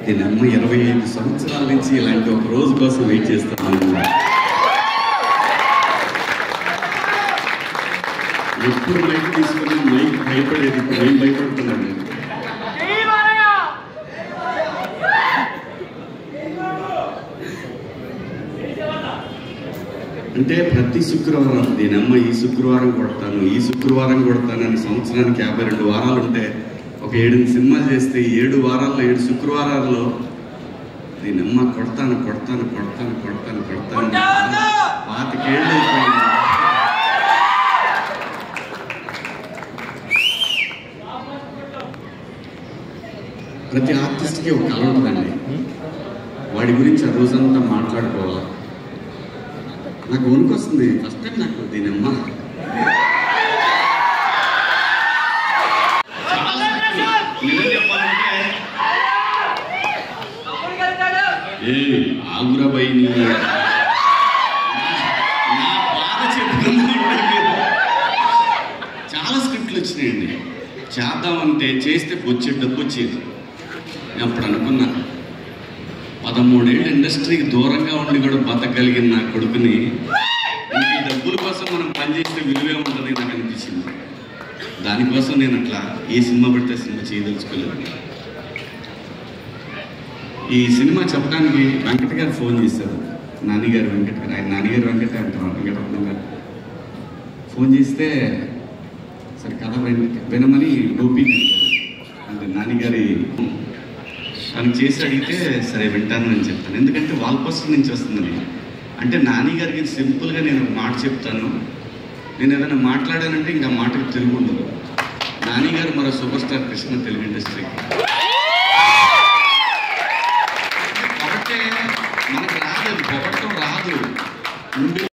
దీని అమ్మ 25 సంవత్సరాల నుంచి ఇలాంటి ఒక రోజు కోసం వెయిట్ చేస్తాను. ఎప్పుడు మైక్ తీసుకున్నా మైక్ భయపడేది, ఇప్పుడు ఏం భయపడుతున్నాను నేను. అంటే ప్రతి శుక్రవారం దీనమ్మ ఈ శుక్రవారం కొడతాను, ఈ శుక్రవారం కొడతానని సంవత్సరానికి 52 వారాలు ఉంటే ఒక 7 సినిమాలు చేస్తే 7 వారాల్లో 7 శుక్రవారాల్లో దీనమ్మ కొడతాను కొడతాను కొడతాను కొడతాను కొడతాను 25 ఏళ్ళు అయిపోయింది. ప్రతి ఆర్టిస్ట్కి ఒక కళ ఉంటుందండి, వాడి గురించి ఆ రోజంతా మాట్లాడుకోవాలి. నాకు వణుకు వస్తుంది ఫస్ట్ టైం నాకు దీనమ్మ. ఏ ఆగురాబాయి చాలా స్క్రిప్ట్లు వచ్చినాయండి, చేద్దామంటే చేస్తే వచ్చే డబ్బు వచ్చేది. నేను అప్పుడు అనుకున్నా 13 ఏళ్ళ ఇండస్ట్రీకి దూరంగా ఉండి కూడా బతకగలిగిన నా కొడుకుని ఈ డబ్బుల కోసం మనం పనిచేస్తే విలువే ఉంటుంది నాకు అనిపించింది. దానికోసం నేను అట్లా ఏ సినిమా పడితే సినిమా చేయదలుచుకోలేదు. ఈ సినిమా చెప్పడానికి వెంకట గారు ఫోన్ చేశారు, నాన్నగారు వెంకట గారు, ఆయన నాన్నగారు వెంకట అంటారు, వెంకటరత్నం గారు ఫోన్ చేస్తే సరే కథ వినమని గోపి అంటే నాన్నగారి తనకు చేసి అడిగితే సరే వింటాను అని చెప్తాను. ఎందుకంటే వాళ్ళ పోస్టర్ నుంచి వస్తుందని. అంటే నాన్నగారికి సింపుల్గా నేను ఒక మాట చెప్తాను, నేను ఏదైనా మాట్లాడానంటే ఇంకా మాటకు తిరుగు ఉండదు. నాన్నగారు మరో సూపర్ స్టార్ కృష్ణ తెలుగు ఇండస్ట్రీకి. కాబట్టి మనకు రాదు, పొగట్టం రాదు.